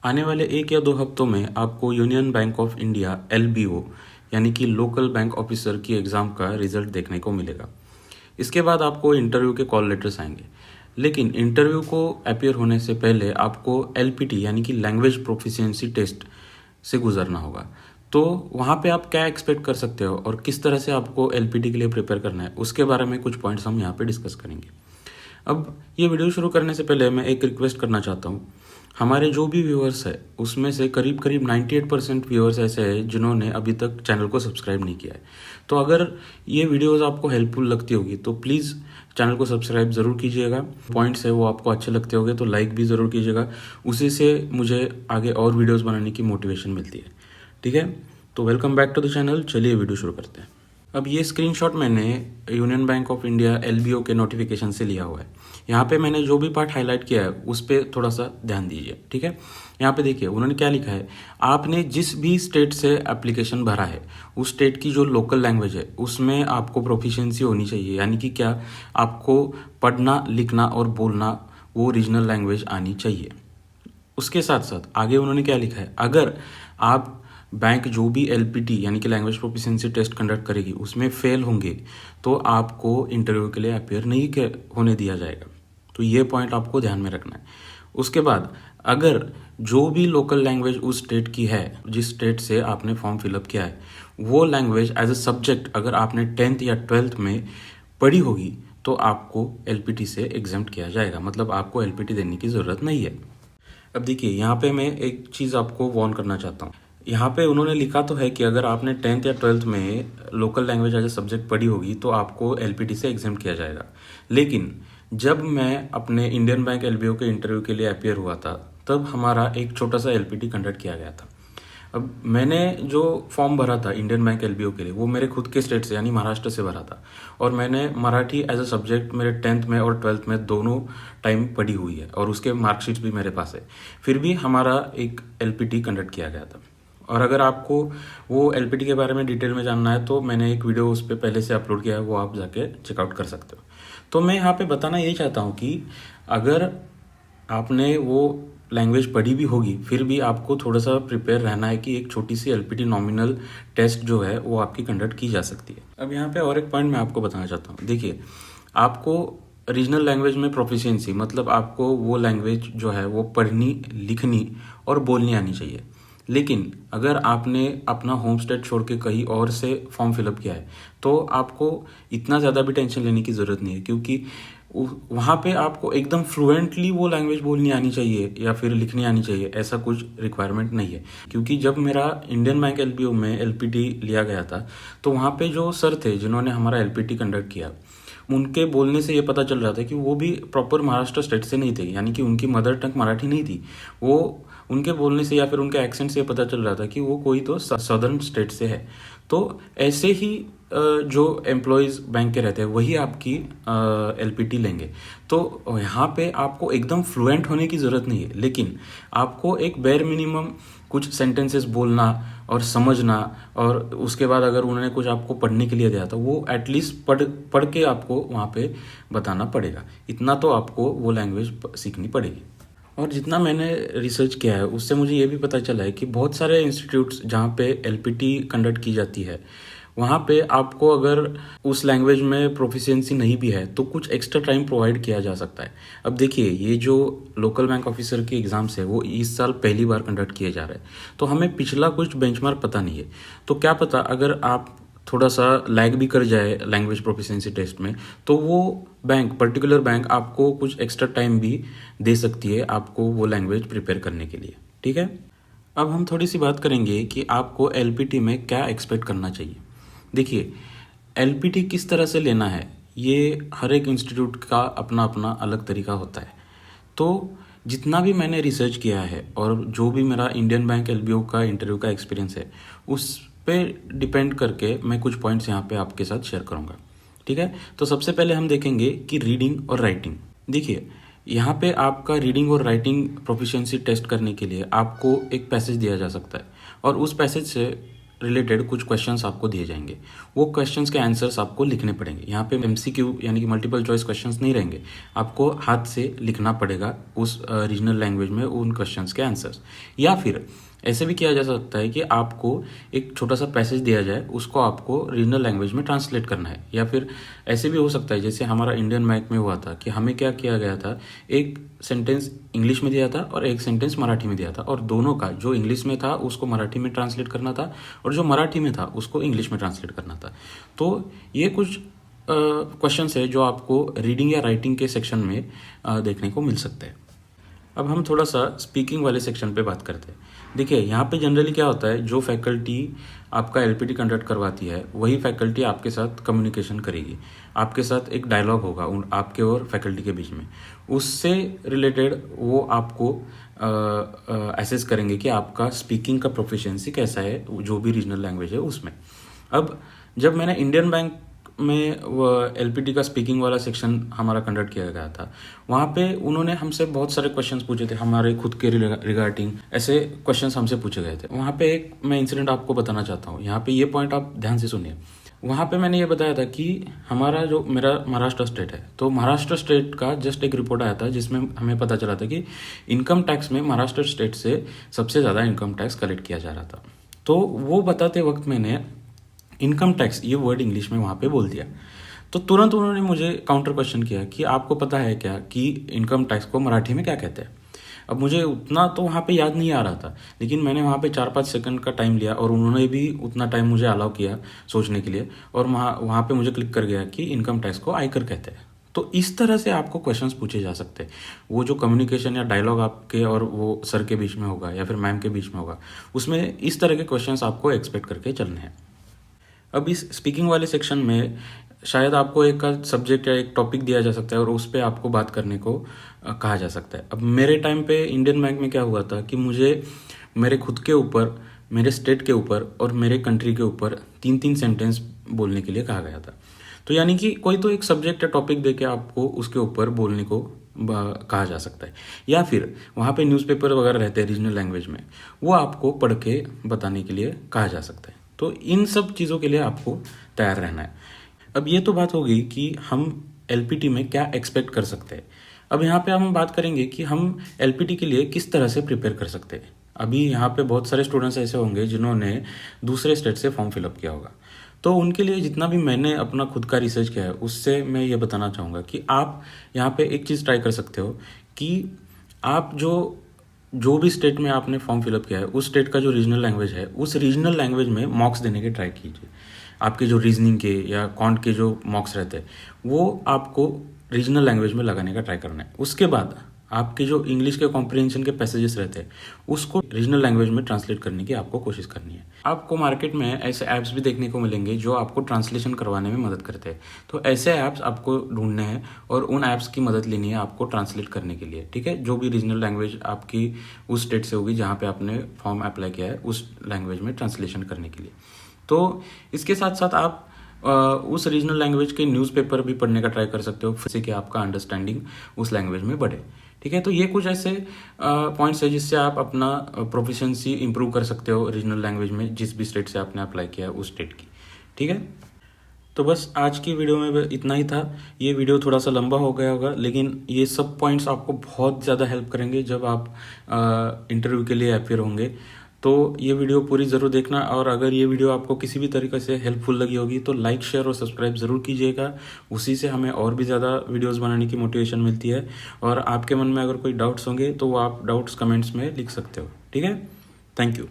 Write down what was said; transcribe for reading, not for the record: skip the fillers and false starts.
आने वाले 1 या 2 हफ्तों में आपको union Bank of India LBO यानी कि लोकल बैंक ऑफिसर की एग्ज़ाम का रिज़ल्ट देखने को मिलेगा। इसके बाद आपको इंटरव्यू के कॉल लेटर्स आएंगे, लेकिन इंटरव्यू को अपीयर होने से पहले आपको LPT यानी कि लैंग्वेज प्रोफिशिएंसी टेस्ट से गुजरना होगा। तो वहाँ पे आप क्या एक्सपेक्ट कर सकते हो और किस तरह से आपको LPT के लिए प्रिपेयर करना है, उसके बारे में कुछ पॉइंट्स हम यहाँ पे डिस्कस करेंगे। अब ये वीडियो शुरू करने से पहले मैं एक रिक्वेस्ट करना चाहता हूँ। हमारे जो भी व्यूअर्स है उसमें से करीब 98% व्यूअर्स ऐसे हैं जिन्होंने अभी तक चैनल को सब्सक्राइब नहीं किया है। तो अगर ये वीडियोस आपको हेल्पफुल लगती होगी तो प्लीज़ चैनल को सब्सक्राइब ज़रूर कीजिएगा। पॉइंट्स है वो आपको अच्छे लगते होंगे तो लाइक भी ज़रूर कीजिएगा, उसी से मुझे आगे और वीडियोज़ बनाने की मोटिवेशन मिलती है। ठीक है, तो welcome back to the channel. चलिए वीडियो शुरू करते हैं। अब ये स्क्रीनशॉट मैंने Union Bank of India LBO के नोटिफिकेशन से लिया हुआ है। यहाँ पे मैंने जो भी पार्ट हाईलाइट किया है उस पर थोड़ा सा ध्यान दीजिए। ठीक है, यहाँ पे देखिए उन्होंने क्या लिखा है। आपने जिस भी स्टेट से एप्लीकेशन भरा है उस स्टेट की जो लोकल लैंग्वेज है उसमें आपको प्रोफिशिएंसी होनी चाहिए, यानी कि क्या, आपको पढ़ना लिखना और बोलना वो रीजनल लैंग्वेज आनी चाहिए। उसके साथ साथ आगे उन्होंने क्या लिखा है, अगर आप बैंक जो भी LPT यानी कि लैंग्वेज प्रोफिशिएंसी टेस्ट कंडक्ट करेगी उसमें फेल होंगे तो आपको इंटरव्यू के लिए अपेयर नहीं होने दिया जाएगा। तो ये पॉइंट आपको ध्यान में रखना है। उसके बाद अगर जो भी लोकल लैंग्वेज उस स्टेट की है जिस स्टेट से आपने फॉर्म फिलअप किया है वो लैंग्वेज एज अ सब्जेक्ट अगर आपने 10th या 12th में पढ़ी होगी तो आपको LPT से एग्जेम्प्ट किया जाएगा, मतलब आपको LPT देने की ज़रूरत नहीं है। अब देखिए यहाँ पे मैं एक चीज़ आपको वार्न करना चाहता हूँ। यहाँ पे उन्होंने लिखा तो है कि अगर आपने 10th या 12th में local language as a subject पढ़ी होगी तो आपको LPT से एग्जेम्प्ट किया जाएगा। लेकिन जब मैं अपने इंडियन बैंक LBO के इंटरव्यू के लिए अपियर हुआ था तब हमारा एक छोटा सा LPT कंडक्ट किया गया था। अब मैंने जो फॉर्म भरा था इंडियन बैंक LBO के लिए वो मेरे खुद के स्टेट से यानी महाराष्ट्र से भरा था और मैंने मराठी एज अ सब्जेक्ट मेरे 10th में और 12th में दोनों टाइम पढ़ी हुई है और उसके मार्कशीट्स भी मेरे पास है। फिर भी हमारा एक LPT कंडक्ट किया गया था। और अगर आपको वो LPT के बारे में डिटेल में जानना है तो मैंने एक वीडियो उस पर पहले से अपलोड किया है, वो आप जाके चेकआउट कर सकते हो। तो मैं यहाँ पे बताना यही चाहता हूँ कि अगर आपने वो लैंग्वेज पढ़ी भी होगी फिर भी आपको थोड़ा सा प्रिपेयर रहना है कि एक छोटी सी LPT नॉमिनल टेस्ट जो है वो आपकी कंडक्ट की जा सकती है। अब यहाँ पे और एक पॉइंट मैं आपको बताना चाहता हूँ। देखिए, आपको रीजनल लैंग्वेज में प्रोफिशिएंसी मतलब आपको वो लैंग्वेज जो है वो पढ़नी लिखनी और बोलनी आनी चाहिए। लेकिन अगर आपने अपना होम स्टेट छोड़ के कहीं और से फॉर्म फिलअप किया है तो आपको इतना ज़्यादा भी टेंशन लेने की ज़रूरत नहीं है, क्योंकि वहाँ पे आपको एकदम फ्लुएंटली वो लैंग्वेज बोलनी आनी चाहिए या फिर लिखनी आनी चाहिए, ऐसा कुछ रिक्वायरमेंट नहीं है। क्योंकि जब मेरा इंडियन बैंक LBO में LPT लिया गया था तो वहाँ पे जो सर थे जिन्होंने हमारा LPT कंडक्ट किया उनके बोलने से ये पता चल रहा था कि वो भी प्रॉपर महाराष्ट्र स्टेट से नहीं थे, यानी कि उनकी मदर टंग मराठी नहीं थी। वो उनके बोलने से या फिर उनके एक्सेंट से पता चल रहा था कि वो कोई तो सदर्न स्टेट से है। तो ऐसे ही जो एम्प्लॉयज़ बैंक के रहते हैं वही आपकी LPT लेंगे। तो यहाँ पे आपको एकदम फ्लुएंट होने की ज़रूरत नहीं है, लेकिन आपको एक बेयर मिनिमम कुछ सेंटेंसेस बोलना और समझना, और उसके बाद अगर उन्होंने कुछ आपको पढ़ने के लिए दिया तो वो एटलीस्ट पढ़ के आपको वहाँ पे बताना पड़ेगा। इतना तो आपको वो लैंग्वेज सीखनी पड़ेगी। और जितना मैंने रिसर्च किया है उससे मुझे ये भी पता चला है कि बहुत सारे इंस्टीट्यूट्स जहाँ पे LPT कंडक्ट की जाती है वहाँ पे आपको अगर उस लैंग्वेज में प्रोफिशिएंसी नहीं भी है तो कुछ एक्स्ट्रा टाइम प्रोवाइड किया जा सकता है। अब देखिए, ये जो लोकल बैंक ऑफिसर के एग्ज़ाम्स है वो इस साल पहली बार कंडक्ट किए जा रहे हैं, तो हमें पिछला कुछ बेंचमार्क पता नहीं है। तो क्या पता अगर आप थोड़ा सा लैग भी कर जाए लैंग्वेज प्रोफिशिएंसी टेस्ट में तो वो पर्टिकुलर बैंक आपको कुछ एक्स्ट्रा टाइम भी दे सकती है आपको वो लैंग्वेज प्रिपेयर करने के लिए। ठीक है, अब हम थोड़ी सी बात करेंगे कि आपको LPT में क्या एक्सपेक्ट करना चाहिए। देखिए, LPT किस तरह से लेना है ये हर एक इंस्टीट्यूट का अपना अपना अलग तरीका होता है। तो जितना भी मैंने रिसर्च किया है और जो भी मेरा इंडियन बैंक LBO का इंटरव्यू का एक्सपीरियंस है उस पे डिपेंड करके मैं कुछ पॉइंट्स यहाँ पे आपके साथ शेयर करूँगा। ठीक है, तो सबसे पहले हम देखेंगे कि रीडिंग और राइटिंग। देखिए, यहाँ पे आपका रीडिंग और राइटिंग प्रोफिशिएंसी टेस्ट करने के लिए आपको एक पैसेज दिया जा सकता है और उस पैसेज से रिलेटेड कुछ क्वेश्चंस आपको दिए जाएंगे। वो क्वेश्चंस के आंसर्स आपको लिखने पड़ेंगे। यहाँ पे MCQ यानी कि मल्टीपल चॉइस क्वेश्चंस नहीं रहेंगे, आपको हाथ से लिखना पड़ेगा उस रीजनल लैंग्वेज में उन क्वेश्चंस के आंसर्स। या फिर ऐसे भी किया जा सकता है कि आपको एक छोटा सा पैसेज दिया जाए, उसको आपको रीजनल लैंग्वेज में ट्रांसलेट करना है। या फिर ऐसे भी हो सकता है जैसे हमारा इंडियन बैंक में हुआ था कि हमें क्या किया गया था, एक सेंटेंस इंग्लिश में दिया था और एक सेंटेंस मराठी में दिया था, और दोनों का जो इंग्लिश में था उसको मराठी में ट्रांसलेट करना था और जो मराठी में था उसको इंग्लिश में ट्रांसलेट करना था। तो ये कुछ क्वेश्चंस है जो आपको रीडिंग या राइटिंग के सेक्शन में देखने को मिल सकते हैं। अब हम थोड़ा सा स्पीकिंग वाले सेक्शन पे बात करते हैं। देखिए, यहाँ पे जनरली क्या होता है, जो फैकल्टी आपका LPT कंडक्ट करवाती है वही फैकल्टी आपके साथ कम्युनिकेशन करेगी, आपके साथ एक डायलॉग होगा आपके और फैकल्टी के बीच में। उससे रिलेटेड वो आपको एसेस करेंगे कि आपका स्पीकिंग का प्रोफिशिएंसी कैसा है, जो भी रीजनल लैंग्वेज है उसमें। अब जब मैंने इंडियन बैंक में वो LPT का स्पीकिंग वाला सेक्शन हमारा कंडक्ट किया गया था, वहाँ पे उन्होंने हमसे बहुत सारे क्वेश्चंस पूछे थे हमारे खुद के रिगार्डिंग। ऐसे क्वेश्चंस हमसे पूछे गए थे। वहाँ पे एक मैं इंसिडेंट आपको बताना चाहता हूँ, यहाँ पे ये पॉइंट आप ध्यान से सुनिए। वहाँ पे मैंने ये बताया था कि हमारा जो मेरा महाराष्ट्र स्टेट है, तो महाराष्ट्र स्टेट का जस्ट एक रिपोर्ट आया था जिसमें हमें पता चला था कि इनकम टैक्स में महाराष्ट्र स्टेट से सबसे ज़्यादा इनकम टैक्स कलेक्ट किया जा रहा था। तो वो बताते वक्त मैंने इनकम टैक्स ये वर्ड इंग्लिश में वहाँ पे बोल दिया, तो तुरंत उन्होंने मुझे काउंटर क्वेश्चन किया कि आपको पता है क्या कि इनकम टैक्स को मराठी में क्या कहते हैं। अब मुझे उतना तो वहाँ पे याद नहीं आ रहा था, लेकिन मैंने वहाँ पे 4-5 सेकंड का टाइम लिया और उन्होंने भी उतना टाइम मुझे अलाउ किया सोचने के लिए, और वहाँ पे मुझे क्लिक कर गया कि इनकम टैक्स को आयकर कहते हैं। तो इस तरह से आपको क्वेश्चंस पूछे जा सकते हैं। वो जो कम्युनिकेशन या डायलॉग आपके और वो सर के बीच में होगा या फिर मैम के बीच में होगा, उसमें इस तरह के क्वेश्चंस आपको एक्सपेक्ट करके चलने हैं। अब इस स्पीकिंग वाले सेक्शन में शायद आपको एक सब्जेक्ट या एक टॉपिक दिया जा सकता है और उस पर आपको बात करने को कहा जा सकता है। अब मेरे टाइम पे इंडियन बैंक में क्या हुआ था कि मुझे मेरे खुद के ऊपर, मेरे स्टेट के ऊपर और मेरे कंट्री के ऊपर 3-3 सेंटेंस बोलने के लिए कहा गया था। तो यानी कि कोई तो एक सब्जेक्ट या टॉपिक दे के आपको उसके ऊपर बोलने को कहा जा सकता है। या फिर वहाँ पे न्यूज़पेपर वगैरह रहते हैं रीजनल लैंग्वेज में, वो आपको पढ़ के बताने के लिए कहा जा सकता है। तो इन सब चीज़ों के लिए आपको तैयार रहना है। अब ये तो बात हो गई कि हम LPT में क्या एक्सपेक्ट कर सकते हैं। अब यहाँ पे हम बात करेंगे कि हम LPT के लिए किस तरह से प्रिपेयर कर सकते हैं। अभी यहाँ पे बहुत सारे स्टूडेंट्स ऐसे होंगे जिन्होंने दूसरे स्टेट से फॉर्म फिलअप किया होगा, तो उनके लिए जितना भी मैंने अपना खुद का रिसर्च किया है उससे मैं ये बताना चाहूँगा कि आप यहाँ पे एक चीज़ ट्राई कर सकते हो कि आप जो भी स्टेट में आपने फॉर्म फिलअप किया है उस स्टेट का जो रीजनल लैंग्वेज है, उस रीजनल लैंग्वेज में मॉक्स देने के ट्राई कीजिए। आपके जो रीजनिंग के या कॉन्ट के जो मॉक्स रहते हैं वो आपको रीजनल लैंग्वेज में लगाने का ट्राई करना है। उसके बाद आपके जो इंग्लिश के कॉम्प्रिहेंशन के पैसेजेस रहते हैं उसको रीजनल लैंग्वेज में ट्रांसलेट करने की आपको कोशिश करनी है। आपको मार्केट में ऐसे ऐप्स भी देखने को मिलेंगे जो आपको ट्रांसलेशन करवाने में मदद करते हैं। तो ऐसे ऐप्स आपको ढूंढने हैं और उन ऐप्स की मदद लेनी है आपको ट्रांसलेट करने के लिए, ठीक है। जो भी रीजनल लैंग्वेज आपकी उस स्टेट से होगी जहाँ पे आपने फॉर्म अप्लाई किया है उस लैंग्वेज में ट्रांसलेशन करने के लिए। तो इसके साथ साथ आप उस रीजनल लैंग्वेज के न्यूज़पेपर भी पढ़ने का ट्राई कर सकते हो, जिससे कि आपका अंडरस्टैंडिंग उस लैंग्वेज में बढ़े, ठीक है। तो ये कुछ ऐसे पॉइंट्स है जिससे आप अपना प्रोफिशिएंसी इंप्रूव कर सकते हो रीजनल लैंग्वेज में, जिस भी स्टेट से आपने अप्लाई किया है उस स्टेट की, ठीक है। तो बस आज की वीडियो में इतना ही था। ये वीडियो थोड़ा सा लंबा हो गया होगा, लेकिन ये सब पॉइंट्स आपको बहुत ज़्यादा हेल्प करेंगे जब आप इंटरव्यू के लिए अपियर होंगे। तो ये वीडियो पूरी ज़रूर देखना, और अगर ये वीडियो आपको किसी भी तरीके से हेल्पफुल लगी होगी तो लाइक, शेयर और सब्सक्राइब ज़रूर कीजिएगा। उसी से हमें और भी ज़्यादा वीडियोस बनाने की मोटिवेशन मिलती है। और आपके मन में अगर कोई डाउट्स होंगे तो वो आप डाउट्स कमेंट्स में लिख सकते हो, ठीक है। Thank you.